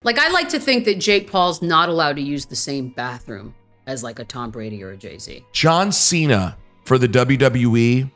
Like, I like to think that Jake Paul's not allowed to use the same bathroom as like a Tom Brady or a Jay-Z. John Cena for the WWE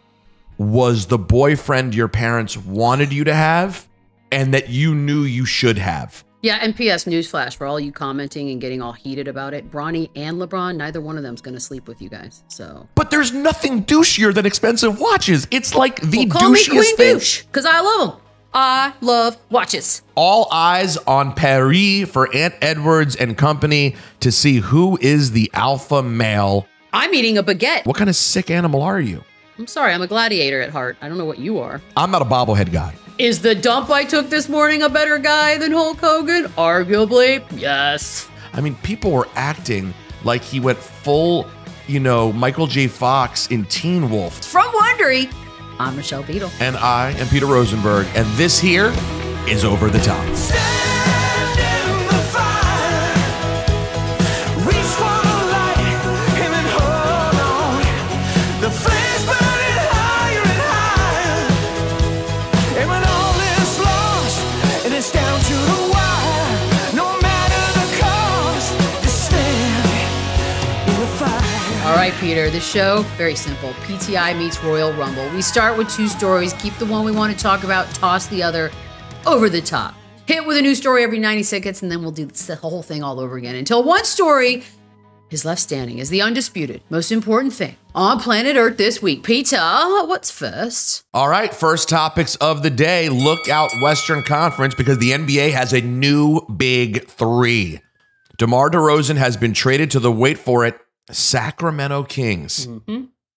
was the boyfriend your parents wanted you to have and that you knew you should have. Yeah, and P.S. newsflash for all you commenting and getting all heated about it. Bronny and LeBron, neither one of them's going to sleep with you guys. So, but there's nothing douchier than expensive watches. It's like the call me douchiest Queen thing. Douche, because I love them. I love watches. All eyes on Paris for Aunt Edwards and company to see who is the alpha male. I'm eating a baguette. What kind of sick animal are you? I'm sorry, I'm a gladiator at heart. I don't know what you are. I'm not a bobblehead guy. Is the dump I took this morning a better guy than Hulk Hogan? Arguably, yes. I mean, people were acting like he went full, you know, Michael J. Fox in Teen Wolf. From Wondery, I'm Michelle Beadle. And I am Peter Rosenberg. And this here is Over the Top. All right, Peter, the show, very simple. PTI meets Royal Rumble. We start with 2 stories, keep the one we want to talk about, toss the other over the top. Hit with a new story every 90 seconds, and then we'll do the whole thing all over again until one story is left standing as the undisputed, most important thing on planet Earth this week. Peter, what's first? All right, first topics of the day. Look out Western Conference because the NBA has a new big 3. DeMar DeRozan has been traded to the, wait for it, Sacramento Kings.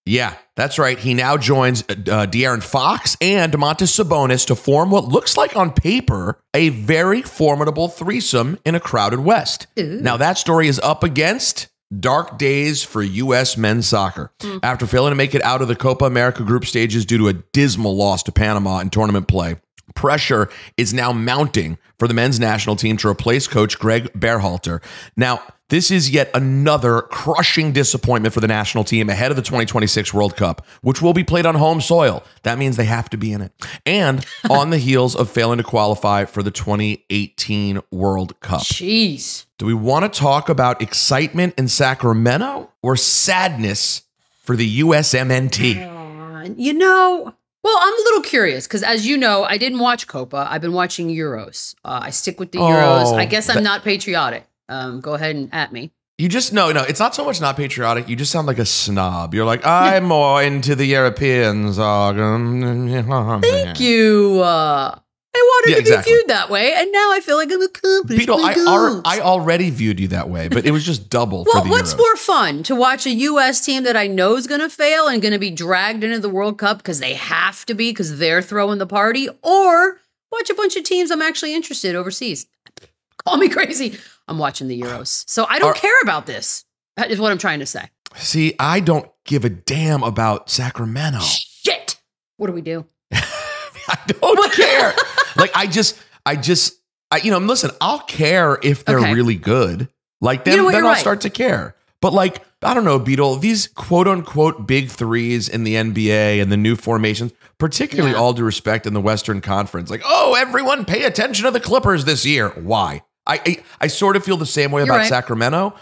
Yeah, that's right. He now joins De'Aaron Fox and Domantas Sabonis to form what looks like on paper a very formidable threesome in a crowded West. Ooh. Now that story is up against dark days for U.S. men's soccer. After failing to make it out of the Copa America group stages due to a dismal loss to Panama in tournament play, pressure is now mounting for the men's national team to replace coach Greg Berhalter. Now, this is yet another crushing disappointment for the national team ahead of the 2026 World Cup, which will be played on home soil. That means they have to be in it. And on the heels of failing to qualify for the 2018 World Cup. Jeez. Do we want to talk about excitement in Sacramento or sadness for the USMNT? You know, well, I'm a little curious because, as you know, I didn't watch Copa. I've been watching Euros. I stick with the Euros. I guess I'm not patriotic. Go ahead and at me. You just, no, it's not so much not patriotic. You just sound like a snob. You're like, I'm more into the Europeans. Thank you. I wanted to be viewed that way, and now I feel like I'm accomplished. Beetle, I already viewed you that way, but it was just double for the what's Euros. more fun, to watch a U.S. team that I know is going to fail and going to be dragged into the World Cup because they have to be because they're throwing the party, or watch a bunch of teams I'm actually interested overseas? Call me crazy. I'm watching the Euros. So I don't care about this, is what I'm trying to say. See, I don't give a damn about Sacramento. Shit. What do we do? I don't care. Like, listen, I'll care if they're really good. Like, then I'll start to care. But like, I don't know, Beetle, these quote unquote big 3s in the NBA and the new formations, particularly all due respect in the Western Conference, like, oh, everyone pay attention to the Clippers this year. Why? I sort of feel the same way about Sacramento.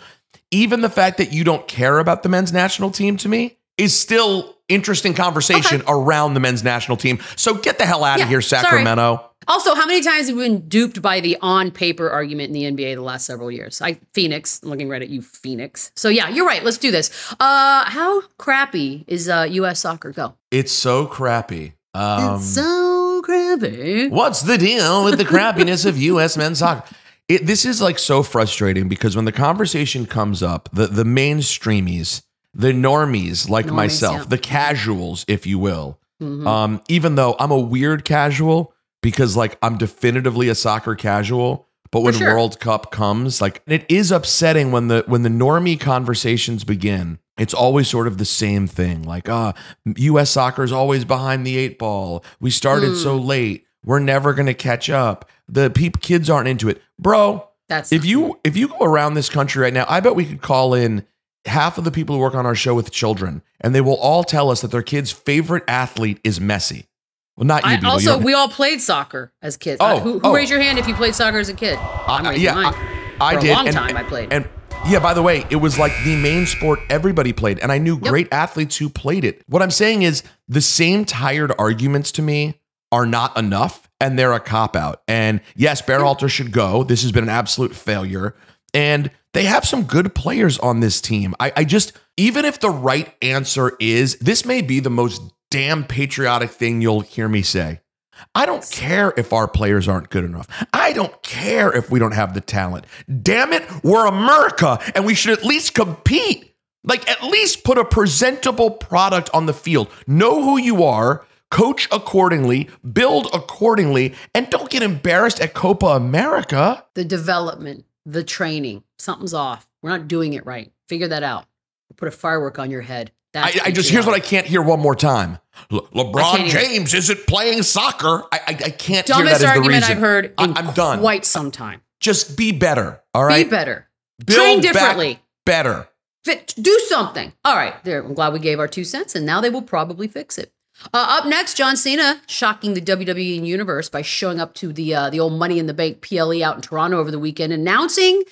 Even the fact that you don't care about the men's national team to me is still interesting conversation around the men's national team. So get the hell out of here, Sacramento. Sorry. Also, how many times have we been duped by the on-paper argument in the NBA the last several years? Phoenix, I'm looking right at you, Phoenix. So yeah, you're right. Let's do this. How crappy is U.S. soccer? Go. It's so crappy. It's so crappy. What's the deal with the crappiness of U.S. men's soccer? This is like so frustrating because when the conversation comes up, the mainstreamies, the normies like myself, the casuals, if you will, even though I'm a weird casual because like I'm definitively a soccer casual, but when World Cup comes, like it is upsetting when the normie conversations begin. It's always sort of the same thing. Like, U.S. soccer is always behind the 8 ball. We started so late. We're never going to catch up. The kids aren't into it. Bro, if you go around this country right now, I bet we could call in half of the people who work on our show with children, and they will all tell us that their kid's favorite athlete is Messi. Well, not you, Beadle. Also, we all played soccer as kids. Who raised your hand if you played soccer as a kid? I did. For a long time, I played. And yeah, by the way, it was like the main sport everybody played. And I knew great athletes who played it. What I'm saying is the same tired arguments to me are not enough, and they're a cop-out. And yes, Berhalter should go. This has been an absolute failure. And they have some good players on this team. I just, even if the right answer is, this may be the most damn patriotic thing you'll hear me say. I don't care if our players aren't good enough. I don't care if we don't have the talent. Damn it, we're America, and we should at least compete. Like, at least put a presentable product on the field. Know who you are, coach accordingly, build accordingly, and don't get embarrassed at Copa America. The development, the training, something's off. We're not doing it right. Figure that out. Put a firework on your head. I just, here's what I can't hear one more time. LeBron James isn't playing soccer. I can't hear that as the reason. Dumbest argument I've heard in I'm done. Quite some time. Just be better, all right? Be better. Train differently. Better. Do something. All right, there. I'm glad we gave our 2 cents, and now they will probably fix it. Up next, John Cena shocking the WWE universe by showing up to the old Money in the Bank PLE out in Toronto over the weekend, announcing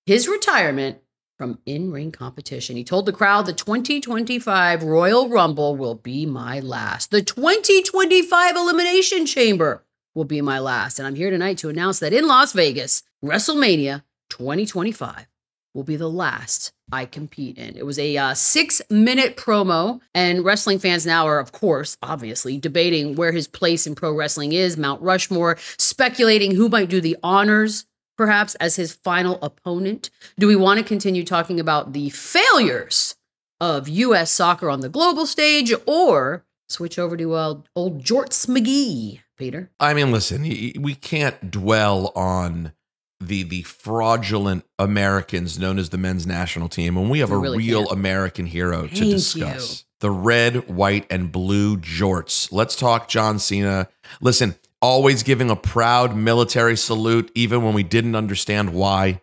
his retirement from in-ring competition. He told the crowd, the 2025 Royal Rumble will be my last. The 2025 Elimination Chamber will be my last. And I'm here tonight to announce that in Las Vegas, WrestleMania 2025 will be the last I compete in. It was a 6-minute promo, and wrestling fans now are, of course, obviously, debating where his place in pro wrestling is, Mount Rushmore, speculating who might do the honors perhaps as his final opponent. Do we want to continue talking about the failures of U.S. soccer on the global stage, or switch over to old Jorts McGee, Peter? I mean, listen, we can't dwell on the fraudulent Americans known as the men's national team when we have a real American hero to discuss. The red, white, and blue jorts. Let's talk John Cena. Listen, always giving a proud military salute, even when we didn't understand why.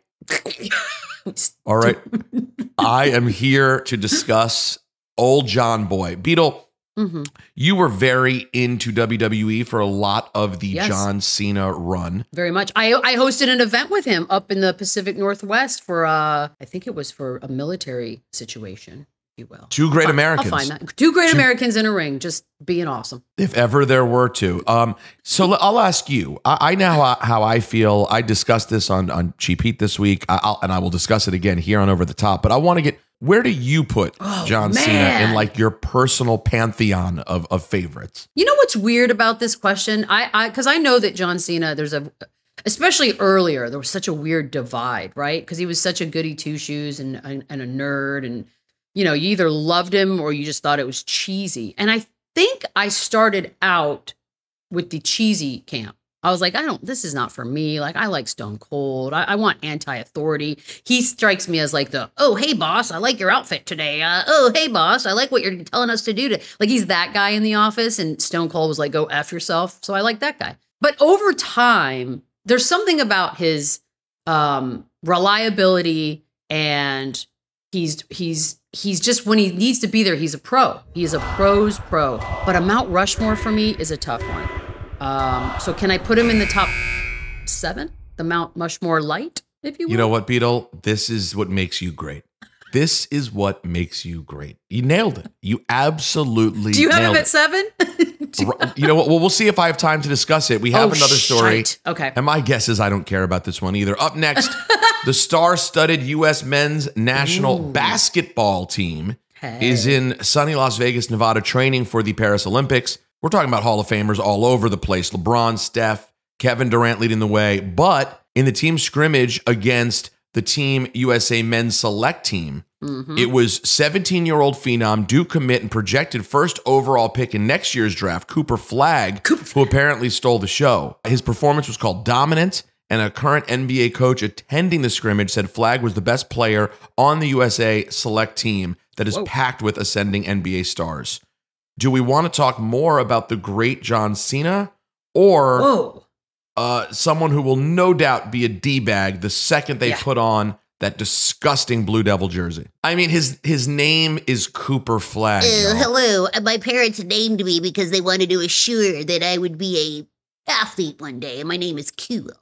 All right. I am here to discuss old John Boy. Beadle, you were very into WWE for a lot of the John Cena run. Very much. I hosted an event with him up in the Pacific Northwest for, I think it was for a military situation. Will. Two great Americans. I'll find that. Two great Americans in a ring, just being awesome. If ever there were two. So I'll ask you. I know how I feel. I discussed this on Cheap Heat this week, and I will discuss it again here on Over the Top. But I want to get, where do you put John Cena in like your personal pantheon of favorites? You know what's weird about this question? Because I know that John Cena, especially earlier, there was such a weird divide, right? Because he was such a goody two shoes and a nerd, and you know, you either loved him or you just thought it was cheesy. And I think I started out with the cheesy camp. I was like, this is not for me. Like, I like Stone Cold. I want anti-authority. He strikes me as like oh, hey, boss, I like your outfit today. Oh, hey, boss, I like what you're telling us to do. Like, he's that guy in the office, and Stone Cold was like, go F yourself. So I like that guy. But over time, there's something about his reliability, and he's just, when he needs to be there, he's a pro. He is a pro's pro. But a Mount Rushmore for me is a tough one. So can I put him in the top 7? The Mount Rushmore light, if you will? You know what, Beadle? This is what makes you great. This is what makes you great. You nailed it. You absolutely Do you have nailed him at 7? You know what? Well, we'll see if I have time to discuss it. We have another story. Shite. Okay. And my guess is I don't care about this one either. Up next, the star-studded U.S. men's national basketball team is in sunny Las Vegas, Nevada, training for the Paris Olympics. We're talking about Hall of Famers all over the place. LeBron, Steph, Kevin Durant leading the way. But in the team scrimmage against the Team USA men's select team, it was 17-year-old phenom, due commit, and projected first overall pick in next year's draft, Cooper Flagg, who apparently stole the show. His performance was called dominant, and a current NBA coach attending the scrimmage said Flagg was the best player on the USA select team that is packed with ascending NBA stars. Do we want to talk more about the great John Cena, or someone who will no doubt be a D-bag the second they put on that disgusting Blue Devil jersey. I mean, his name is Cooper Flagg. Hello. My parents named me because they wanted to assure that I would be a athlete one day, and my name is Cooper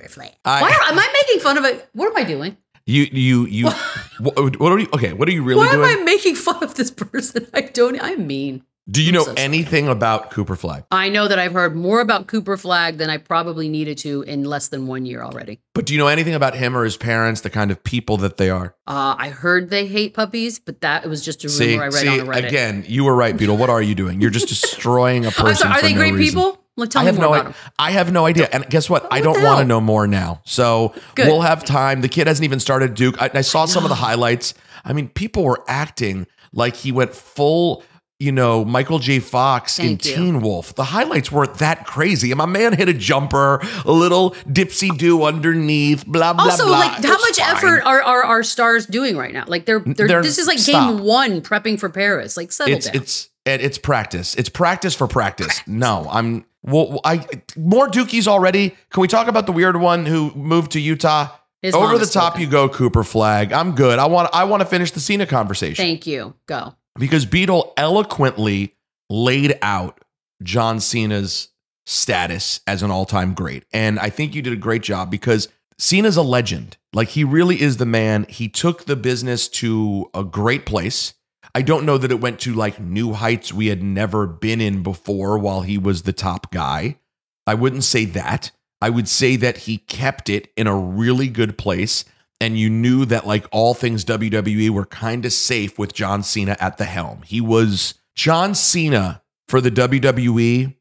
Flagg. Am I making fun of it? What am I doing? What are you? Okay, what are you really doing? Why am I making fun of this person? I'm mean. Do you know anything about Cooper Flagg? I know that I've heard more about Cooper Flagg than I probably needed to in less than 1 year already. But do you know anything about him or his parents, the kind of people that they are? I heard they hate puppies, but it was just a rumor I read on the Reddit. Again, you were right, Beadle. What are you doing? You're just destroying a person. I'm sorry, are they great people? Tell me more about them. I have no idea. And guess what? I don't want to know more now. So we'll have time. The kid hasn't even started Duke. I saw some of the highlights. I mean, people were acting like he went full, Michael J. Fox in Teen Wolf. The highlights weren't that crazy. And my man hit a jumper, a little dipsy-do underneath, blah, blah, also, blah. Also, how much effort are our stars doing right now? Like, they're this is like game one prepping for Paris. Like, settle down. It's practice. It's practice for practice. No, more Dookies already. Can we talk about the weird one who moved to Utah? Over the top you go, Cooper Flagg. I'm good. I want to finish the Cena conversation. Thank you. Go. Because Beadle eloquently laid out John Cena's status as an all-time great. And I think you did a great job because Cena's a legend. Like, he really is the man. He took the business to a great place. I don't know that it went to like new heights we had never been in before while he was the top guy. I wouldn't say that. I would say that he kept it in a really good place. And you knew that like all things WWE were kind of safe with John Cena at the helm. John Cena for the WWE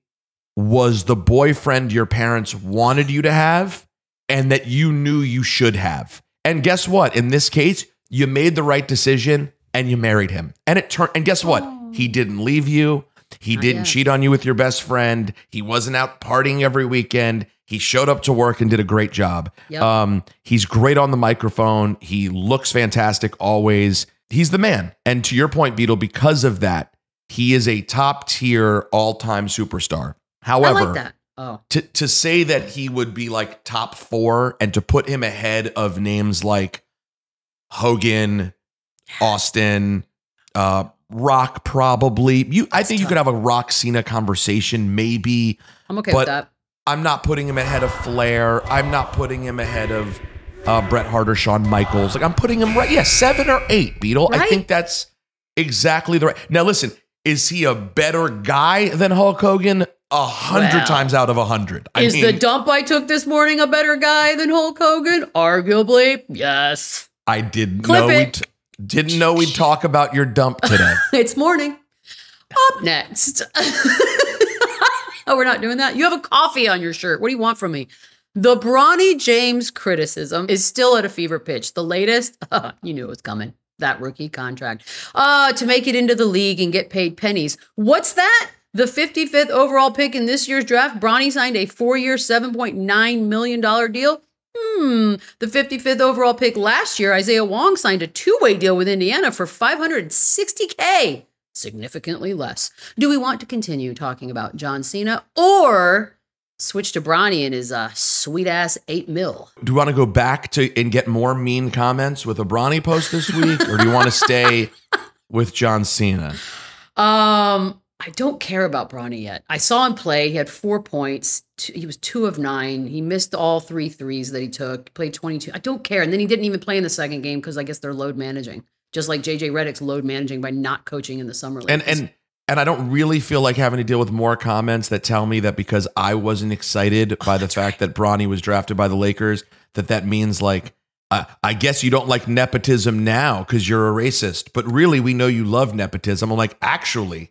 was the boyfriend your parents wanted you to have and that you knew you should have. And guess what? In this case, you made the right decision and you married him. And guess what? He didn't leave you. He didn't cheat on you with your best friend. He wasn't out partying every weekend. He showed up to work and did a great job. Yep. He's great on the microphone. He looks fantastic always. He's the man. And to your point, Beadle, because of that, he is a top tier all-time superstar. However, I like that. To say that he would be like top 4 and to put him ahead of names like Hogan, Austin, Rock, probably. I think you could have a Rock Cena conversation, maybe. I'm okay with that. I'm not putting him ahead of Flair. I'm not putting him ahead of Bret Hart or Shawn Michaels. Like, I'm putting him 7 or 8, Beadle. Right? I think that's exactly the right. Now, listen, is he a better guy than Hulk Hogan? 100 times out of 100. Is the dump I took this morning a better guy than Hulk Hogan? Arguably, yes. I didn't know we'd talk about your dump today. It's morning. Up next. Oh, we're not doing that? You have a coffee on your shirt. What do you want from me? The Bronny James criticism is still at a fever pitch. The latest, you knew it was coming. That rookie contract. To make it into the league and get paid pennies. What's that? The 55th overall pick in this year's draft, Bronny signed a 4-year, $7.9 million deal. The 55th overall pick last year, Isaiah Wong signed a 2-way deal with Indiana for $560K. Significantly less. Do we want to continue talking about John Cena or switch to Bronny and his sweet-ass $8 million? Do you want to go back and get more mean comments with a Bronny post this week, or do you want to stay with John Cena? I don't care about Bronny yet. I saw him play. He had 4 points. He was 2 of 9. He missed all 3 threes that he took. He played 22. I don't care. And then he didn't even play in the second game because I guess they're load managing. Just like JJ Redick's load managing by not coaching in the summer league. And I don't really feel like having to deal with more comments that tell me that because I wasn't excited by the fact that Bronny was drafted by the Lakers, that means like, I guess you don't like nepotism now because you're a racist. But really, we know you love nepotism. I'm like, actually,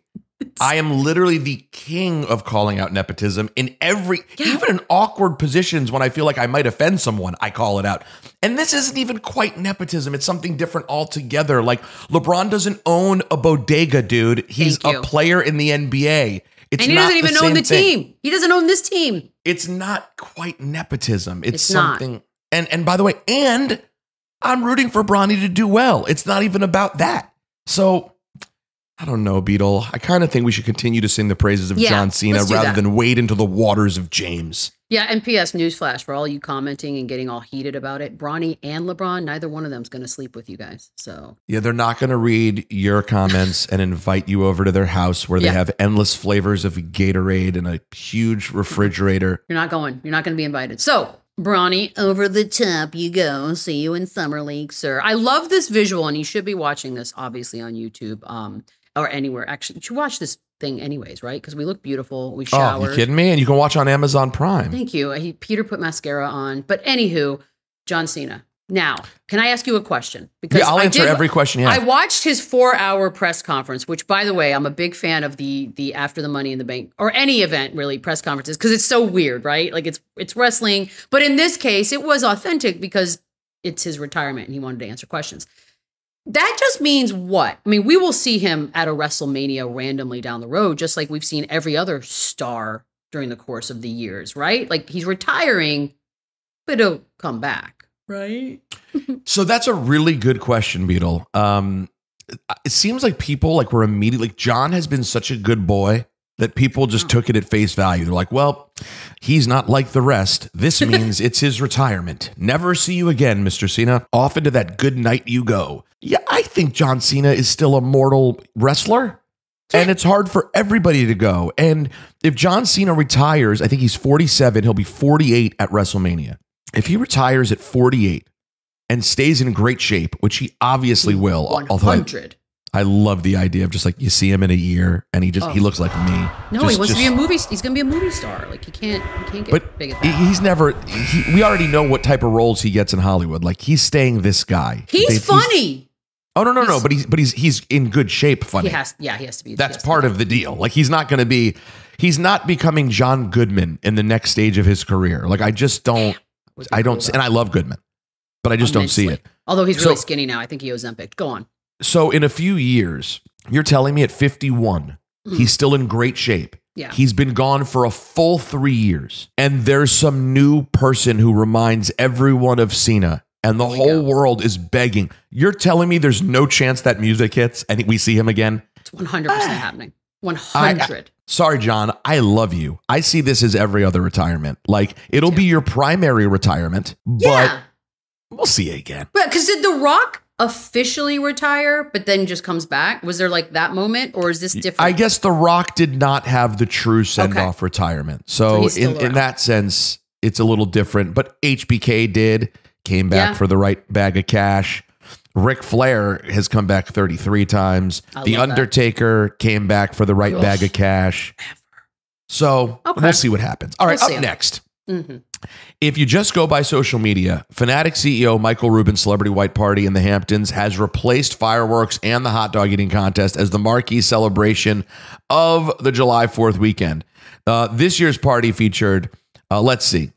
I am literally the king of calling out nepotism in even in awkward positions when I feel like I might offend someone, I call it out. And this isn't even quite nepotism. It's something different altogether. Like, LeBron doesn't own a bodega, dude. He's a player in the NBA. And he doesn't even own the team. He doesn't own this team. It's not quite nepotism. It's something. And by the way, I'm rooting for Bronny to do well. It's not even about that. So I don't know, Beadle. I kind of think we should continue to sing the praises of John Cena rather than wade into the waters of James. Yeah, and P.S. Newsflash for all you commenting and getting all heated about it. Bronny and LeBron, neither one of them's going to sleep with you guys. So yeah, they're not going to read your comments and invite you over to their house where they have endless flavors of Gatorade and a huge refrigerator. You're not going. You're not going to be invited. So Bronny, over the top you go. See you in Summer League, sir. I love this visual, and you should be watching this, obviously, on YouTube or anywhere. Actually, you should watch this thing anyways, right? Because we look beautiful. We showered. Oh, you kidding me? And you can watch on Amazon Prime. Thank you. Peter put mascara on. But anywho, John Cena. Now, can I ask you a question? Because I'll answer every question. Yeah. I watched his 4-hour press conference, which, by the way, I'm a big fan of the After the Money in the Bank or any event really press conferences because it's so weird, right? Like it's wrestling, but in this case, it was authentic because it's his retirement and he wanted to answer questions. That just means what? I mean, we will see him at a WrestleMania randomly down the road, just like we've seen every other star during the course of the years, right? Like he's retiring, but he'll come back, right? So that's a really good question, Beadle. It seems like people were immediately, John has been such a good boy that people just took it at face value. They're like, well, he's not like the rest. This means it's his retirement. Never see you again, Mr. Cena. Off into that good night you go. Yeah, I think John Cena is still a mortal wrestler. And it's hard for everybody to go. And if John Cena retires, I think he's 47. He'll be 48 at WrestleMania. If he retires at 48 and stays in great shape, which he obviously will. 100. I love the idea of just like you see him in a year and he looks like me. No, he wants to be a movie. He's going to be a movie star. Like he can't get big at that. He's never. We already know what type of roles he gets in Hollywood. Like he's staying this guy. He's funny. No. But he's in good shape. Funny. He has to be. That's part of the deal. Like he's not going to be. He's not becoming John Goodman in the next stage of his career. Like I just don't. I don't. And I love Goodman, but I just don't see it. Although he's really skinny now. I think he Ozempic. Go on. So in a few years, you're telling me at 51, he's still in great shape. Yeah. He's been gone for a full 3 years. And there's some new person who reminds everyone of Cena. And the whole world is begging. You're telling me there's no chance that music hits and we see him again? It's 100% happening. 100. Sorry, John. I love you. I see this as every other retirement. Like it'll be your primary retirement, but we'll see you again. But because did The Rock officially retire, but then just comes back? Was there like that moment, or is this different? I guess The Rock did not have the true send-off retirement. So in that sense, it's a little different. But HBK came back for the right bag of cash. Ric Flair has come back 33 times. The Undertaker came back for the right bag of cash. So we'll see what happens. All right, up next. If you just go by social media, Fanatic CEO Michael Rubin's Celebrity White Party in the Hamptons has replaced fireworks and the hot dog eating contest as the marquee celebration of the July 4th weekend. This year's party featured, let's see,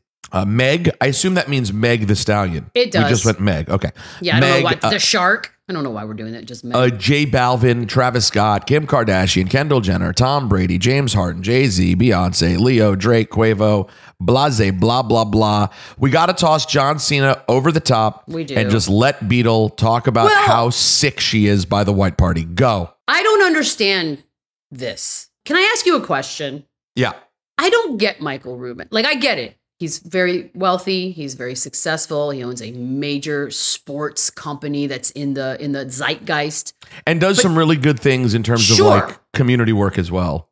Meg. I assume that means Meg the Stallion. It does. We just went Meg. Okay. Yeah, I don't know why. The shark. I don't know why we're doing that. Just Meg. J Balvin, Travis Scott, Kim Kardashian, Kendall Jenner, Tom Brady, James Harden, Jay-Z, Beyonce, Leo, Drake, Quavo, blase, blah, blah, blah. We got to toss John Cena over the top. We do. And just let Beadle talk about how sick she is by the White Party. Go. I don't understand this. Can I ask you a question? Yeah. I don't get Michael Rubin. Like, I get it. He's very wealthy. He's very successful. He owns a major sports company that's in the zeitgeist. And does some really good things in terms of like community work as well.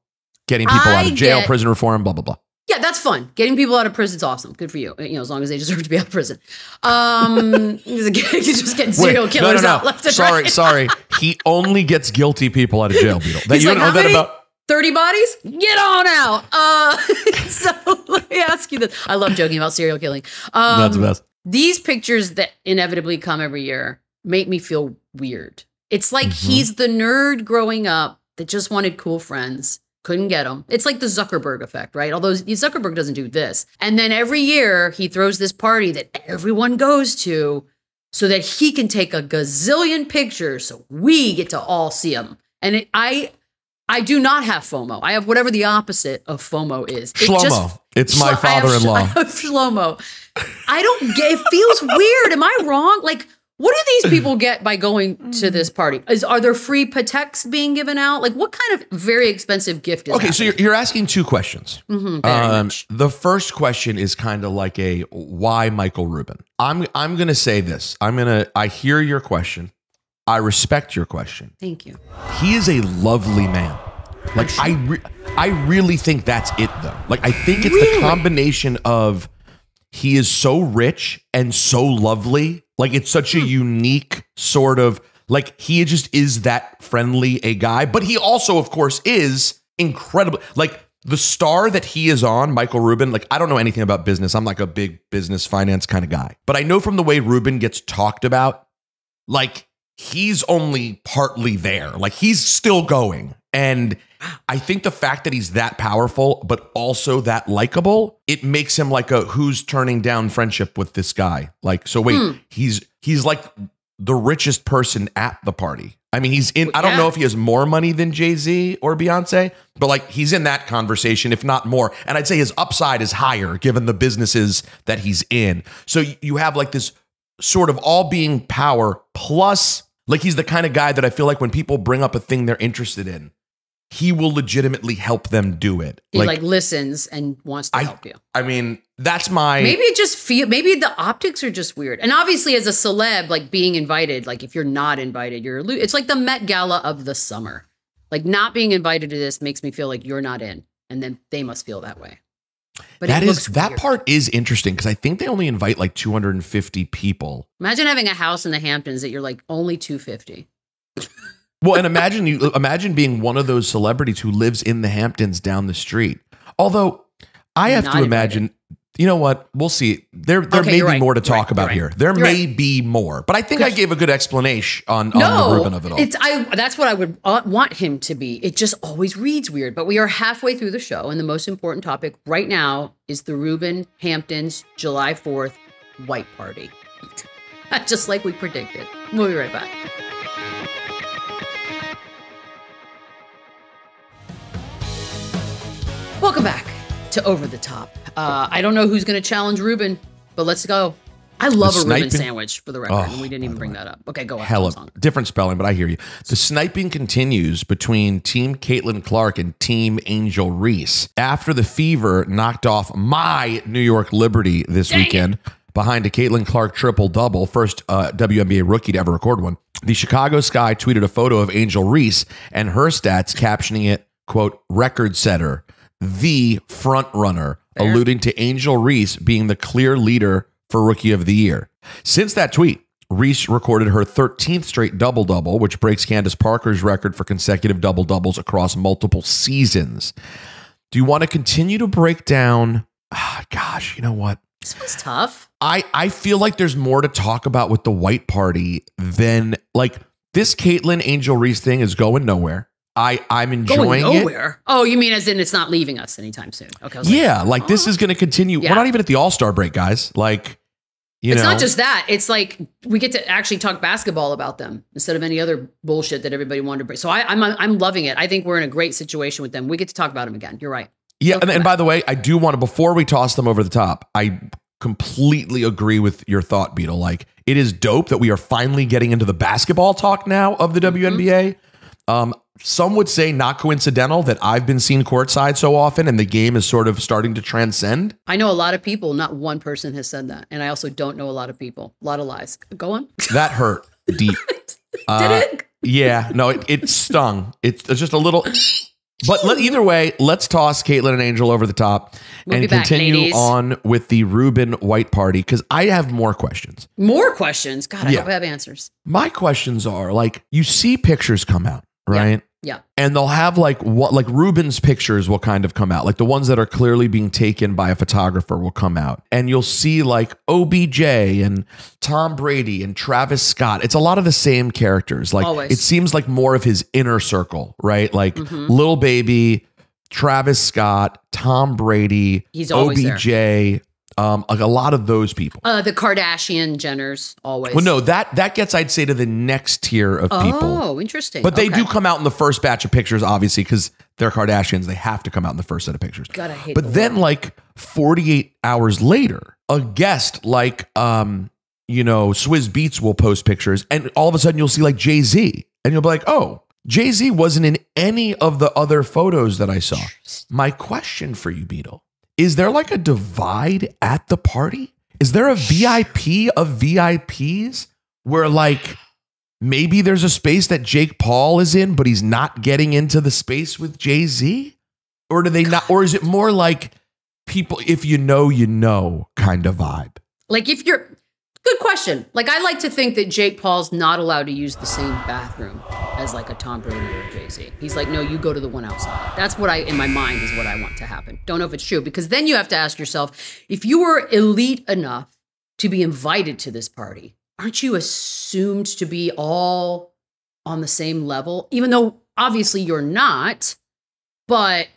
Getting people out of jail, prison reform, blah, blah, blah. Yeah, that's fun. Getting people out of prison is awesome. Good for you. You know, as long as they deserve to be out of prison. You just getting serial killers out left and right. Sorry. He only gets guilty people out of jail, Beadle. That you don't know that about? 30 bodies? Get on out. So let me ask you this. I love joking about serial killing. That's the best. These pictures that inevitably come every year make me feel weird. It's like he's the nerd growing up that just wanted cool friends, couldn't get them. It's like the Zuckerberg effect, right? Although Zuckerberg doesn't do this. And then every year he throws this party that everyone goes to so that he can take a gazillion pictures so we get to all see them. And I do not have FOMO. I have whatever the opposite of FOMO is. Shlomo. It's my father-in-law. I have Shlomo. I don't get, it feels weird. Am I wrong? Like, What do these people get by going to this party? Are there free Pateks being given out? Like, what kind of very expensive gift is okay, happening? so you're asking two questions. The first question is kind of like a why Michael Rubin? I'm going to say this. I hear your question. I respect your question. Thank you. He is a lovely man. Like, I really think that's it, though. Like, I think it's the combination of he is so rich and so lovely. Like, it's such a unique sort of, like, he just is that friendly a guy. But he also, of course, is incredible. Like, the star that he is on, Michael Rubin, like, I don't know anything about business. I'm like a big business finance kind of guy. But I know from the way Rubin gets talked about, like, he's only partly there. Like, he's still going. And I think the fact that he's that powerful, but also that likable, it makes him like a who's turning down friendship with this guy. Like, so wait, he's like the richest person at the party. I mean, he's in, I don't know if he has more money than Jay-Z or Beyonce, but like he's in that conversation, if not more. And I'd say his upside is higher given the businesses that he's in. So you have like this sort of all being power plus, like, he's the kind of guy that I feel like when people bring up a thing they're interested in, he will legitimately help them do it. He like listens and wants to help you. I mean, that's my... Maybe it just maybe the optics are just weird. And obviously as a celeb, like being invited, like if you're not invited, it's like the Met Gala of the summer. Like not being invited to this makes me feel like you're not in. And then they must feel that way. But that part is interesting because I think they only invite like 250 people. Imagine having a house in the Hamptons that you're like only 250. Well, and imagine being one of those celebrities who lives in the Hamptons down the street. Although I have to imagine, you know what? We'll see. There may be more to talk about here. There may be more, but I think I gave a good explanation on the Rubin of it all. That's what I would want him to be. It just always reads weird, but we are halfway through the show, and the most important topic right now is the Rubin Hamptons July 4th white party. Just like we predicted. We'll be right back. Welcome back to Over the Top. I don't know who's going to challenge Rubin, but let's go. I love a Rubin sandwich, for the record, and we didn't even bring that up. Okay, go on. Different spelling, but I hear you. The sniping continues between Team Caitlin Clark and Team Angel Reese. After the Fever knocked off my New York Liberty this weekend behind a Caitlin Clark triple-double, first WNBA rookie to ever record one, the Chicago Sky tweeted a photo of Angel Reese and her stats, captioning it, quote, record setter, the front runner, alluding to Angel Reese being the clear leader for Rookie of the Year. Since that tweet, Reese recorded her 13th straight double-double, which breaks Candace Parker's record for consecutive double-doubles across multiple seasons. Do you want to continue to break down? Gosh, you know what? This one's tough. I feel like there's more to talk about with the white party than, like, this Caitlin Angel Reese thing is going nowhere. I'm enjoying it. Oh, you mean as in it's not leaving us anytime soon? Okay. Like this is going to continue. Yeah. We're not even at the All-Star break, guys. Like, it's not just that. It's like we get to actually talk basketball about them instead of any other bullshit that everybody wanted to bring. So I'm loving it. I think we're in a great situation with them. We get to talk about them again. You're right. Yeah, and by the way, I do want to, before we toss them over the top, I completely agree with your thought, Beadle. Like, it is dope that we are finally getting into the basketball talk now of the WNBA. Some would say not coincidental that I've been seen courtside so often and the game is sort of starting to transcend. I know a lot of people, not one person has said that. And I also don't know a lot of people. A lot of lies. Go on. That hurt deep. Did it? Yeah, no, it stung. It's just a little, but either way, let's toss Caitlin and Angel over the top and continue on with the Rubin white party. Cause I have more questions. More questions? God, I hope I have answers. My questions are, like, you see pictures come out. Right. Yeah. And they'll have like Rubin's pictures will kind of come out. Like the ones that are clearly being taken by a photographer will come out. And you'll see like OBJ and Tom Brady and Travis Scott. It's a lot of the same characters. Like always. It seems like more of his inner circle, right? Like Lil Baby, Travis Scott, Tom Brady, he's always OBJ. There. Like a lot of those people. The Kardashian Jenners, always. Well, no, that gets, I'd say, to the next tier of people. Oh, interesting. But they do come out in the first batch of pictures, obviously, because they're Kardashians. They have to come out in the first set of pictures. God, I hate But then, like 48 hours later, a guest like Swizz Beats will post pictures, and all of a sudden you'll see like Jay-Z, and you'll be like, oh, Jay-Z wasn't in any of the other photos that I saw. My question for you, Beadle, is there like a divide at the party? Is there a VIP of VIPs where like maybe there's a space that Jake Paul is in, but he's not getting into the space with Jay-Z? Or do they not? Or is it more like people, if you know kind of vibe? Like if you're, good question. Like I like to think that Jake Paul's not allowed to use the same bathroom as like a Tom Brady or a Jay-Z. He's like, no, you go to the one outside. That's what in my mind is what I want to happen. Don't know if it's true, because then you have to ask yourself, if you were elite enough to be invited to this party, aren't you assumed to be all on the same level? Even though obviously you're not, but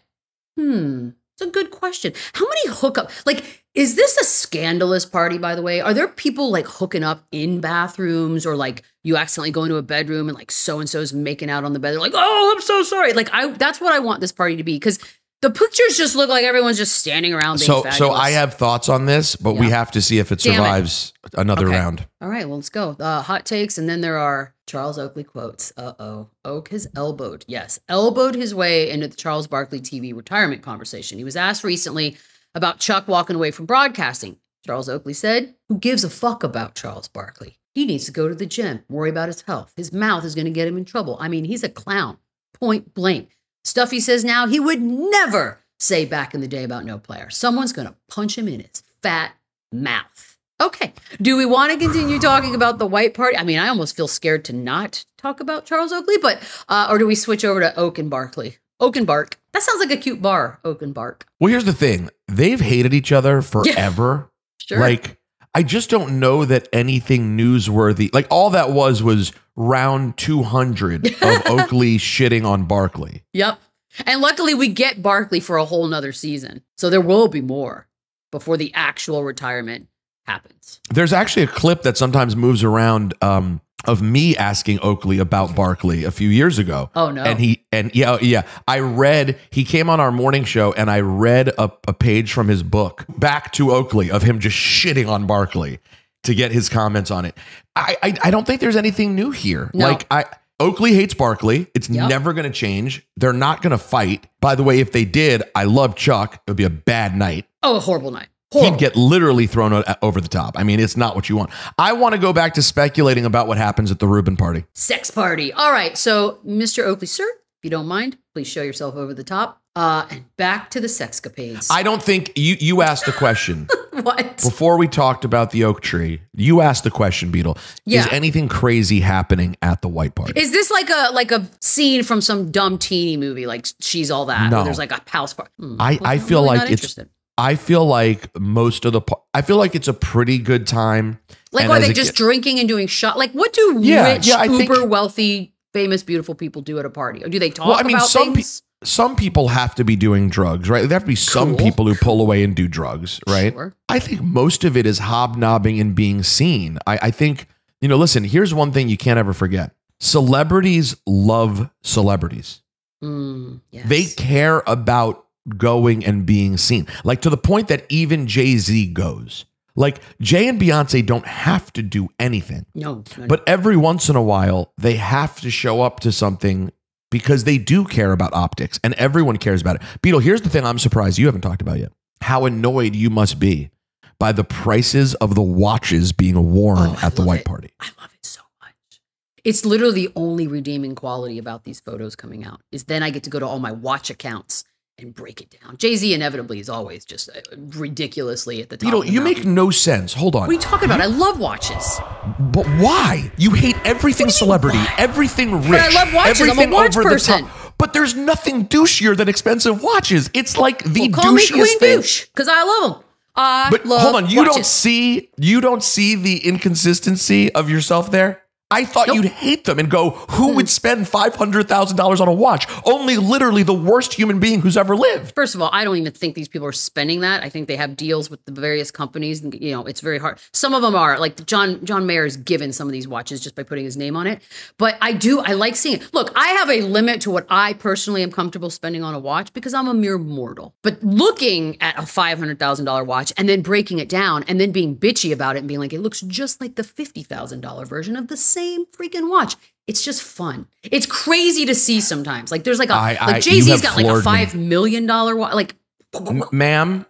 it's a good question. How many hookup? Like, is this a scandalous party, by the way? Are there people like hooking up in bathrooms, or like you accidentally go into a bedroom and like so-and-so's making out on the bed? They're like, oh, I'm so sorry. Like that's what I want this party to be, because the pictures just look like everyone's just standing around being fabulous. So I have thoughts on this, but we have to see if it survives another round. All right, well, let's go. Hot takes, and then there are Charles Oakley quotes. Oak has elbowed his way into the Charles Barkley TV retirement conversation. He was asked recently about Chuck walking away from broadcasting. Charles Oakley said, who gives a fuck about Charles Barkley? He needs to go to the gym, worry about his health. His mouth is going to get him in trouble. I mean, he's a clown, point blank. Stuff he says now, he would never say back in the day about no player. Someone's going to punch him in his fat mouth. Okay. Do we want to continue talking about the white party? I mean, I almost feel scared to not talk about Charles Oakley, but, or do we switch over to Oak and Barkley? Oak and Bark. That sounds like a cute bar, Oak and Bark. Well, here's the thing. They've hated each other forever. Sure. Like, I just don't know that anything newsworthy, like all that was round 200 of Oakley shitting on Barkley. Yep. And luckily we get Barkley for a whole nother season. So there will be more before the actual retirement happens. There's actually a clip that sometimes moves around of me asking Oakley about Barkley a few years ago. Oh no. And he came on our morning show, and I read a page from his book back to Oakley of him just shitting on Barkley to get his comments on it. I don't think there's anything new here. No. Oakley hates Barkley. It's never going to change. They're not going to fight. By the way, if they did, I love Chuck. It would be a bad night. Oh, a horrible night. Horrible. He'd get literally thrown over the top. I mean, it's not what you want. I want to go back to speculating about what happens at the Rubin party. Sex party. All right. So, Mr. Oakley, sir, if you don't mind, please show yourself over the top. And back to the sexcapades. I don't think you asked the question. What? Before we talked about the oak tree, you asked the question, Beadle. Yeah. Is anything crazy happening at the white party? Is this like a scene from some dumb teeny movie, like She's All That? No. Where there's like a house party. I feel really like I feel like I feel like it's a pretty good time. Like, are they just drinking and doing shot? Like, what do rich, uber wealthy, famous, beautiful people do at a party? Or do they talk about things? Some people have to be doing drugs, right? There have to be some people who pull away and do drugs, right? Sure. I think most of it is hobnobbing and being seen. I think, listen, here's one thing you can't ever forget. Celebrities love celebrities. Yes. They care about going and being seen. Like, to the point that even Jay-Z goes. Like, Jay and Beyonce don't have to do anything. No. But every once in a while, they have to show up to something because they do care about optics, and everyone cares about it. Beadle, here's the thing I'm surprised you haven't talked about yet. How annoyed you must be by the prices of the watches being worn at the white party. I love it so much. It's literally the only redeeming quality about these photos coming out is then I get to go to all my watch accounts and break it down. Jay-Z inevitably is always just ridiculously at the top. You make no sense. Hold on. What are you talking about? I love watches. But why? You hate everything celebrity, everything rich. But I love watches. I'm a watch person. But there's nothing douchier than expensive watches. It's like the call me douchiest Queen thing. Douche, because I love them. But hold on, you don't see the inconsistency of yourself there? I thought you'd hate them and go, who would spend $500,000 on a watch? Only literally the worst human being who's ever lived. First of all, I don't even think these people are spending that. I think they have deals with the various companies. And, it's very hard. Some of them are. Like John Mayer is given some of these watches just by putting his name on it. But I like seeing it. Look, I have a limit to what I personally am comfortable spending on a watch because I'm a mere mortal. But looking at a $500,000 watch and then breaking it down and then being bitchy about it and being like, it looks just like the $50,000 version of the same freaking watch. It's just fun. It's crazy to see sometimes. Like there's like Jay-Z's got like a $5 million watch. Like, ma'am,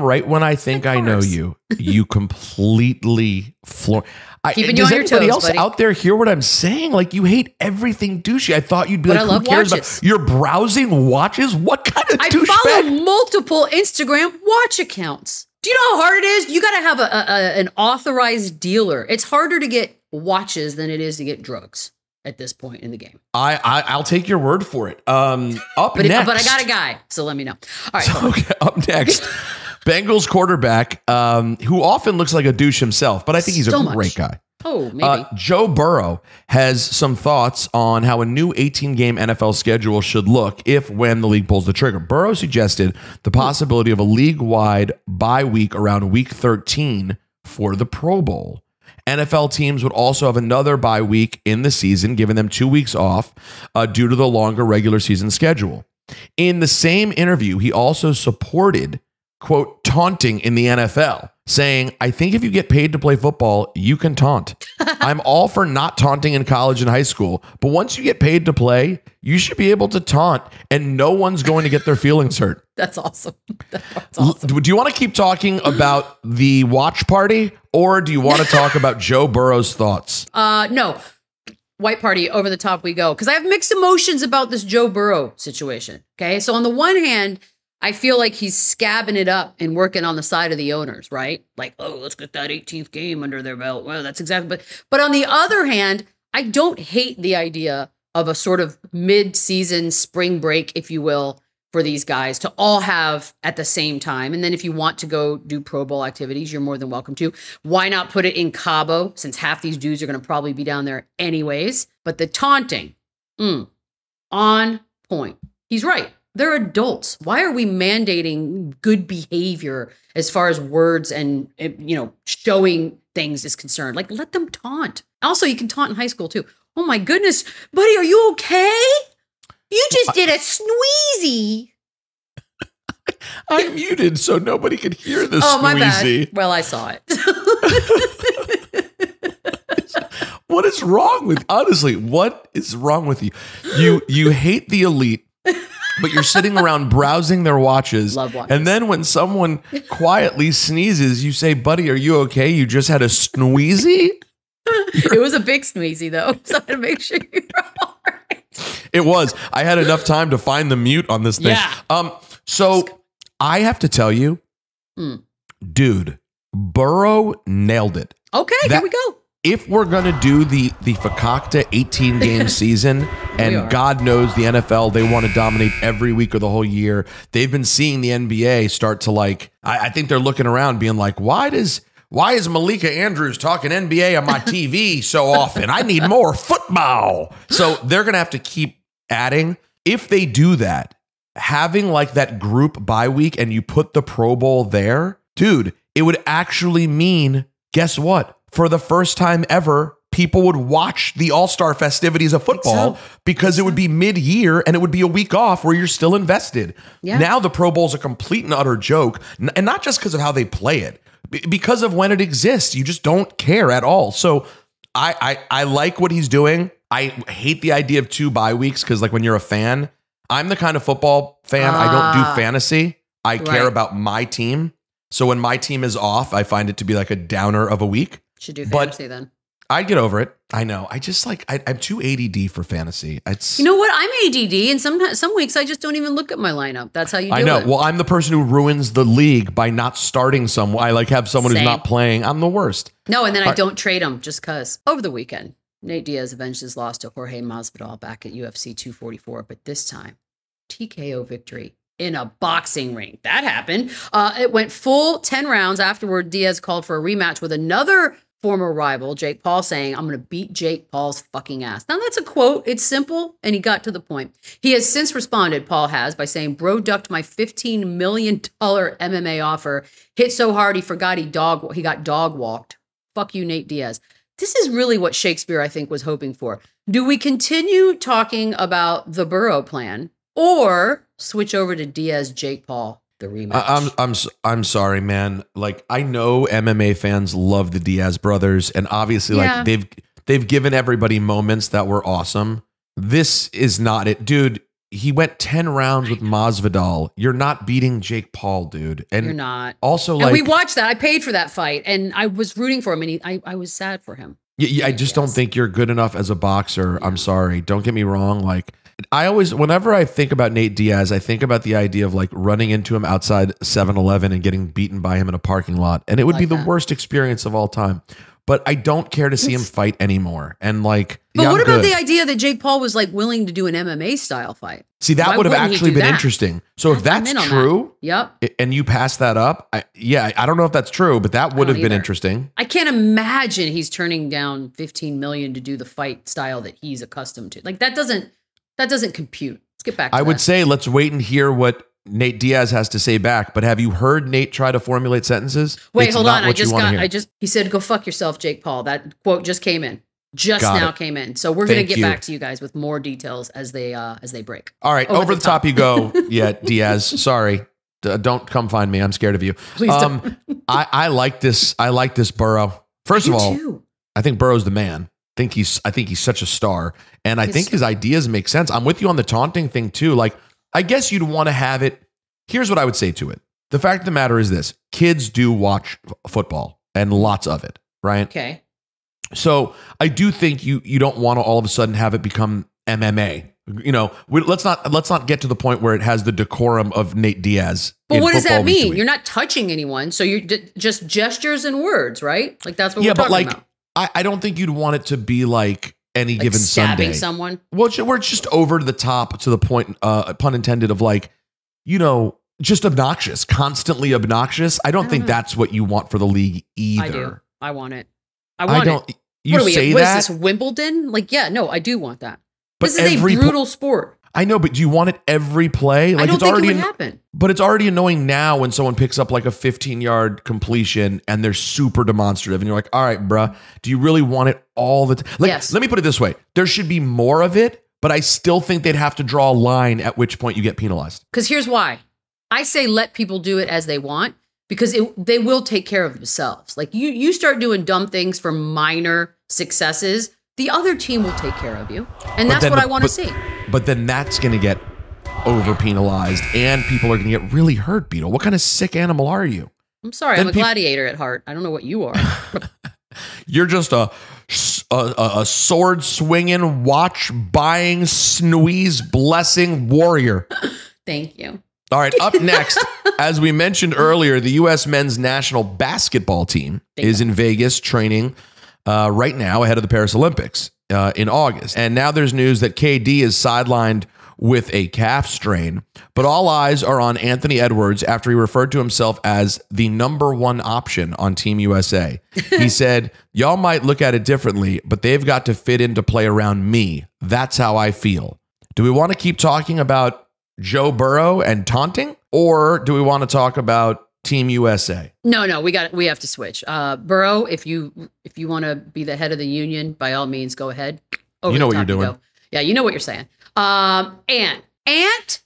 right when I think I know you, you completely floor. Keeping you on your toes, does anybody else buddy. out there hear what I'm saying? Like you hate everything douchey. I thought you'd be But like, I love who cares watches. about? You're browsing watches? What kind of douchebag? I follow multiple Instagram watch accounts. Do you know how hard it is? You got to have an authorized dealer. It's harder to get watches than it is to get drugs at this point in the game. I'll take your word for it. Next, but I got a guy, so let me know. All right. Okay, up next, Bengals quarterback, who often looks like a douche himself, but I think he's a great guy. Oh, maybe. Joe Burrow has some thoughts on how a new 18-game NFL schedule should look when the league pulls the trigger. Burrow suggested the possibility of a league-wide bye week around week 13 for the Pro Bowl. NFL teams would also have another bye week in the season, giving them 2 weeks off due to the longer regular season schedule. In the same interview, he also supported, quote, taunting in the NFL, saying, I think if you get paid to play football, you can taunt. I'm all for not taunting in college and high school, but once you get paid to play, you should be able to taunt and no one's going to get their feelings hurt. That's awesome. That's awesome. Do you want to keep talking about the watch party or do you want to talk about Joe Burrow's thoughts? No. White party, over the top we go. Because I have mixed emotions about this Joe Burrow situation. Okay. So on the one hand, I feel like he's scabbing it up and working on the side of the owners, right? Like, oh, let's get that 18th game under their belt. Well, that's exactly. But on the other hand, I don't hate the idea of a sort of mid-season spring break, if you will, for these guys to all have at the same time. And then if you want to go do Pro Bowl activities, you're more than welcome to. Why not put it in Cabo, since half these dudes are going to probably be down there anyways? But the taunting, on point. He's right. They're adults. Why are we mandating good behavior as far as words and, showing things is concerned? Like, let them taunt. Also, you can taunt in high school, too. Oh, my goodness. Buddy, are you okay? You just did a sneezy. I'm muted so nobody could hear the Oh, my squeezy. bad. Well, I saw it. What is wrong with, honestly, what is wrong with you? You hate the elite. But you're sitting around browsing their watches. Love watches. And then when someone quietly sneezes, you say, buddy, are you okay? You just had a sneezy? It was a big sneezy, though. So I had to make sure you're all right. It was. I had enough time to find the mute on this thing. Yeah. So I have to tell you, dude, Burrow nailed it. Okay, here we go. If we're going to do the Fakakta 18-game season, and God knows the NFL, they want to dominate every week of the whole year. They've been seeing the NBA start to I think they're looking around being like, why is Malika Andrews talking NBA on my TV so often? I need more football. So they're going to have to keep adding. If they do that, having that group bye week and you put the Pro Bowl there, dude, it would actually mean, guess what? For the first time ever, people would watch the All-Star festivities of football because it would be mid-year and it would be a week off where you're still invested. Yeah. Now the Pro Bowl is a complete and utter joke, and not just because of how they play it, because of when it exists. You just don't care at all. So I like what he's doing. I hate the idea of 2 bye weeks because when you're a fan, I'm the kind of football fan, I don't do fantasy. I care about my team. So when my team is off, I find it to be a downer of a week. Should do fantasy then. I'd get over it. I know. I just I'm too ADD for fantasy. You know what? I'm ADD, and some weeks I just don't even look at my lineup. That's how you do it. I know. Well, I'm the person who ruins the league by not starting someone. I have someone who's not playing. I'm the worst. No, and then I don't trade them just because. Over the weekend, Nate Diaz avenged his loss to Jorge Masvidal back at UFC 244, but this time, TKO victory in a boxing ring. That happened. It went full 10 rounds. Afterward, Diaz called for a rematch with another former rival, Jake Paul, saying, I'm going to beat Jake Paul's fucking ass. Now, that's a quote. It's simple, and he got to the point. He has since responded, Paul has, by saying, bro ducked my $15 million MMA offer. Hit so hard he forgot he got dog walked. Fuck you, Nate Diaz. This is really what Shakespeare, I think, was hoping for. Do we continue talking about the Burrow plan or switch over to Diaz, Jake Paul? The rematch. I'm sorry, man. Like, I know MMA fans love the Diaz brothers, and obviously, like they've given everybody moments that were awesome. This is not it, dude. He went 10 rounds with Masvidal. You're not beating Jake Paul, dude. And you're not. Also, and like, we watched that. I paid for that fight, and I was rooting for him, and I was sad for him. Yeah, I just don't think you're good enough as a boxer. I'm sorry. Don't get me wrong. Like, I always, whenever I think about Nate Diaz, I think about the idea of like running into him outside 7-Eleven and getting beaten by him in a parking lot. And it would be the worst experience of all time. But I don't care to see him fight anymore. And like, but what about the idea that Jake Paul was like willing to do an MMA style fight? See, that would have actually been interesting. So if that's true, and you pass that up, I don't know if that's true, but that would have been interesting. I can't imagine he's turning down $15 million to do the fight style that he's accustomed to. Like that doesn't compute. Let's get back to that. I would say let's wait and hear what Nate Diaz has to say back, but have you heard Nate try to formulate sentences? Wait, hold on. He said, go fuck yourself, Jake Paul. That quote just came in. Came in. So we're going to get back to you guys with more details as they break. All right. Over the top you go. Yeah, Diaz. Sorry. Don't come find me. I'm scared of you. Please don't. I like this. I like this Burrow. First of all, I think Burrow's the man. I think he's such a star. And I think his ideas make sense. I'm with you on the taunting thing too. Like, I guess you'd want to have it. Here's what I would say to it. The fact of the matter is this. Kids do watch football and lots of it, right? Okay. So I do think you don't want to all of a sudden have it become MMA. You know, let's not get to the point where it has the decorum of Nate Diaz. But what does that mean? You're not touching anyone. So you're just gestures and words, right? Like that's what we're talking about. I don't think you'd want it to be like any given stabbing Sunday. Someone. Well, we're just over the top to the point, pun intended, of like, you know, just obnoxious, constantly obnoxious. I don't think that's what you want for the league either. I do. I want it. I want it. You say that? What is this, Wimbledon? Like, yeah, no, I do want that. But this is a brutal sport. I know, but do you want it every play? Like, I don't think it would happen. But it's already annoying now when someone picks up like a 15-yard completion and they're super demonstrative. And you're like, all right, bruh, do you really want it all the time? Like, yes. Let me put it this way. There should be more of it, but I still think they'd have to draw a line at which point you get penalized. Because here's why. I say let people do it as they want, because they will take care of themselves. Like you start doing dumb things for minor successes, the other team will take care of you. And that's what I want to see. But then that's going to get over penalized and people are going to get really hurt, Beadle. What kind of sick animal are you? I'm sorry. I'm a gladiator at heart. I don't know what you are. You're just a sword swinging, watch buying, sneeze blessing warrior. Thank you. All right. Up next, as we mentioned earlier, the U.S. men's national basketball team is in Vegas training right now ahead of the Paris Olympics in August. And now there's news that KD is sidelined with a calf strain, but all eyes are on Anthony Edwards after he referred to himself as the #1 option on Team USA. He said, y'all might look at it differently, but they've got to fit in to play around me. That's how I feel. Do we want to keep talking about Joe Burrow and taunting, or do we want to talk about Team USA? No, we have to switch. Burrow, if you want to be the head of the union, by all means, go ahead. You know what you're doing. Yeah, you know what you're saying. Ant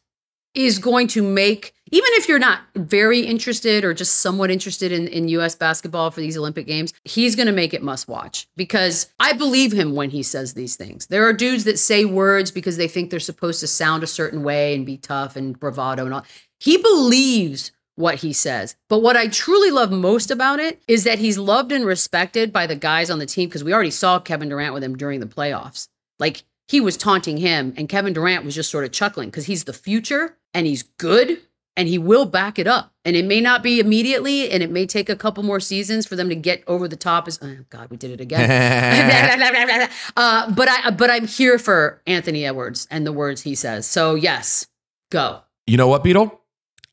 is going to make, even if you're not very interested or just somewhat interested in U.S. basketball for these Olympic Games, he's going to make it must watch, because I believe him when he says these things. There are dudes that say words because they think they're supposed to sound a certain way and be tough and bravado and all. He believes what he says. But what I truly love most about it is that he's loved and respected by the guys on the team, because we already saw Kevin Durant with him during the playoffs. Like, he was taunting him and Kevin Durant was just sort of chuckling because he's the future and he's good and he will back it up. And it may not be immediately and it may take a couple more seasons for them to get over the top. Oh God, we did it again. But I'm here for Anthony Edwards and the words he says. So yes, go. You know what, Beadle?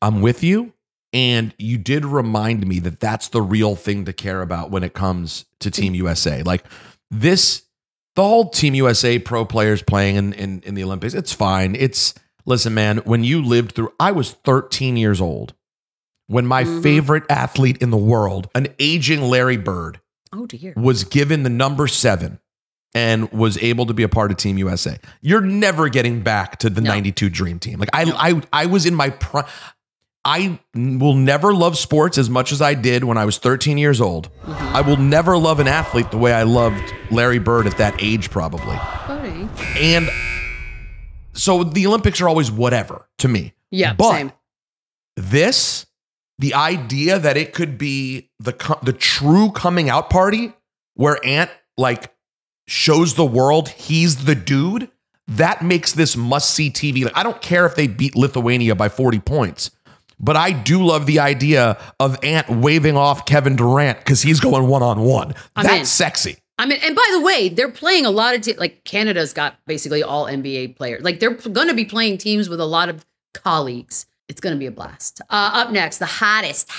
I'm with you. And you did remind me that that's the real thing to care about when it comes to Team USA. Like this, the whole Team USA pro players playing in the Olympics, it's fine. Listen, man, when you lived through, I was 13 years old when my favorite athlete in the world, an aging Larry Bird, was given the number 7 and was able to be a part of Team USA. You're never getting back to the 92 Dream Team. Like I was in my prime. I will never love sports as much as I did when I was 13 years old. I will never love an athlete the way I loved Larry Bird at that age, probably. And so the Olympics are always whatever to me. Yeah, but same. The idea that it could be the true coming out party where Ant like shows the world he's the dude, that makes this must-see TV. Like, I don't care if they beat Lithuania by 40 points, but I do love the idea of Ant waving off Kevin Durant because he's going one-on-one. That's sexy. I mean, and by the way, they're playing a lot of like Canada's got basically all NBA players. Like they're going to be playing teams with a lot of colleagues. It's going to be a blast. Up next, the hottest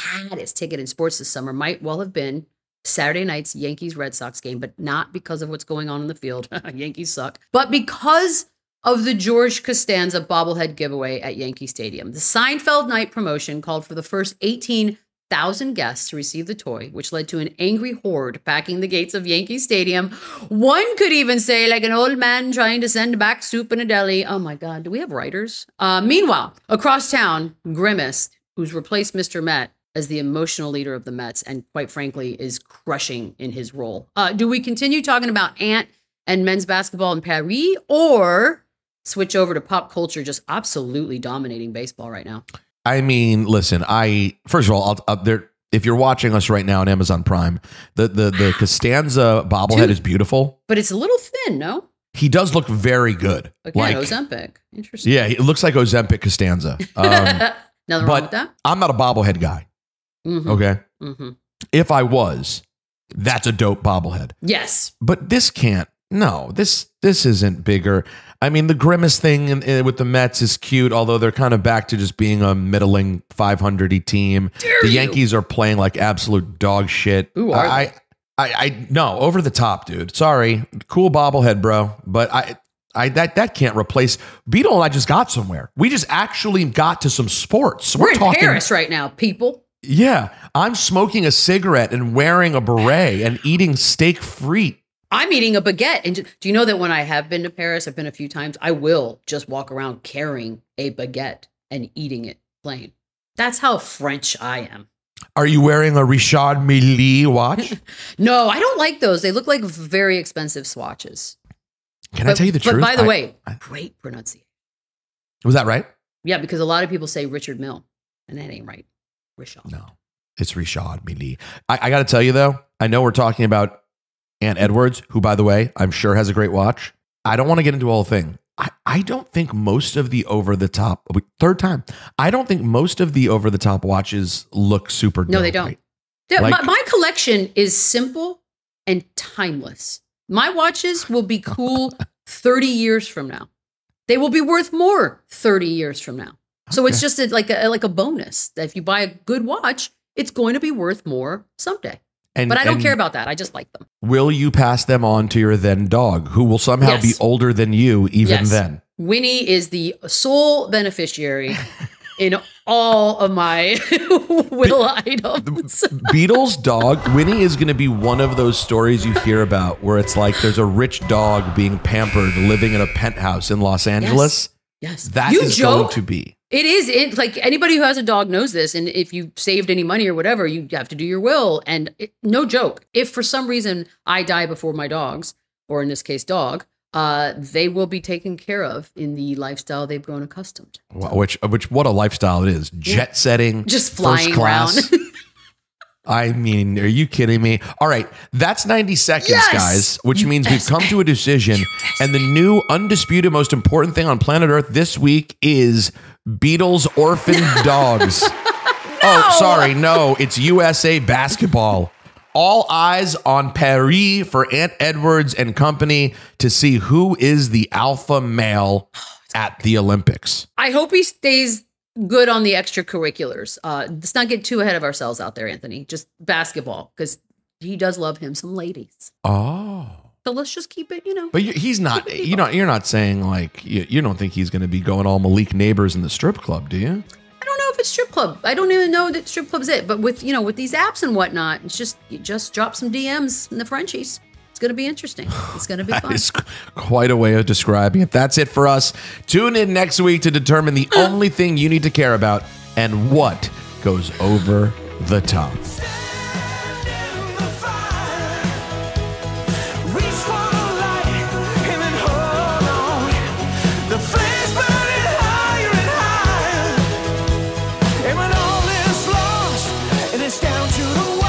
ticket in sports this summer might well have been Saturday night's Yankees-Red Sox game, but not because of what's going on in the field. Yankees suck. But because of the George Costanza bobblehead giveaway at Yankee Stadium. The Seinfeld night promotion called for the first 18,000 guests to receive the toy, which led to an angry horde packing the gates of Yankee Stadium. One could even say like an old man trying to send back soup in a deli. Oh my God, do we have writers? Meanwhile, across town, Grimace, who's replaced Mr. Met as the emotional leader of the Mets and quite frankly is crushing in his role. Do we continue talking about Ant and men's basketball in Paris or switch over to pop culture just absolutely dominating baseball right now? I mean, listen, first of all, if you're watching us right now on Amazon Prime, the Costanza bobblehead is beautiful. But it's a little thin, no? He does look very good. Again, Ozempic. Interesting. Yeah, it looks like Ozempic Costanza. Nothing wrong with that? I'm not a bobblehead guy. Okay? If I was, that's a dope bobblehead. Yes. But this isn't bigger. I mean, the Grimace thing with the Mets is cute, although they're kind of back to just being a middling 500-y team. The Yankees are playing like absolute dog shit. Ooh, no, over the top, dude. Sorry. Cool bobblehead, bro. But that can't replace. Beadle and I just got somewhere. We just actually got to some sports. We're in Paris right now, people. Yeah. I'm smoking a cigarette and wearing a beret and eating steak frite. I'm eating a baguette. And do you know that when I have been to Paris, I've been a few times, I will just walk around carrying a baguette and eating it plain. That's how French I am. Are you wearing a Richard Mille watch? No, I don't like those. They look like very expensive swatches. I tell you the truth? But by the way, great pronunciation. Was that right? Yeah, because a lot of people say Richard Mille, and that ain't right. Richard. No, it's Richard Mille. I got to tell you, though, I know we're talking about Ant Edwards, who, by the way, I'm sure has a great watch. I don't want to get into the whole thing. I don't think most of the over-the-top, I don't think most of the over-the-top watches look super dope. No, they don't. Like, my collection is simple and timeless. My watches will be cool 30 years from now. They will be worth more 30 years from now. So it's just like a bonus that if you buy a good watch, it's going to be worth more someday. But I don't care about that. I just like them. Will you pass them on to your then dog, who will somehow be older than you even then? Winnie is the sole beneficiary in all of my will items. Beadle's dog, Winnie, is going to be one of those stories you hear about where it's like there's a rich dog being pampered, living in a penthouse in Los Angeles. Yes. That is going to be. It is. Like anybody who has a dog knows this. And if you saved any money or whatever, you have to do your will. And no joke, if for some reason I die before my dogs, or in this case, dog, they will be taken care of in the lifestyle they've grown accustomed to. Which what a lifestyle it is. Jet setting, just flying first class. around. I mean, are you kidding me? All right, that's 90 seconds, guys, which means we've come to a decision. And the new undisputed most important thing on planet Earth this week is Beadle's orphan dogs. Oh, sorry. No, it's USA basketball. All eyes on Paris for Ant Edwards and company to see who is the alpha male at the Olympics. I hope he stays good on the extracurriculars. Let's not get too ahead of ourselves out there, Anthony. Just basketball, because he does love him some ladies. Oh. So let's just keep it, But he's not, you're not saying like, you don't think he's going to be going all Malik Neighbors in the strip club, do you? I don't know if it's strip club. I don't even know that strip club's it. But with, with these apps and whatnot, it's just, you just drop some DMs in the Frenchies. It's going to be interesting. It's going to be fun. That is quite a way of describing it. That's it for us. Tune in next week to determine the only thing you need to care about and what goes over the top. And when all is lost and it's down to the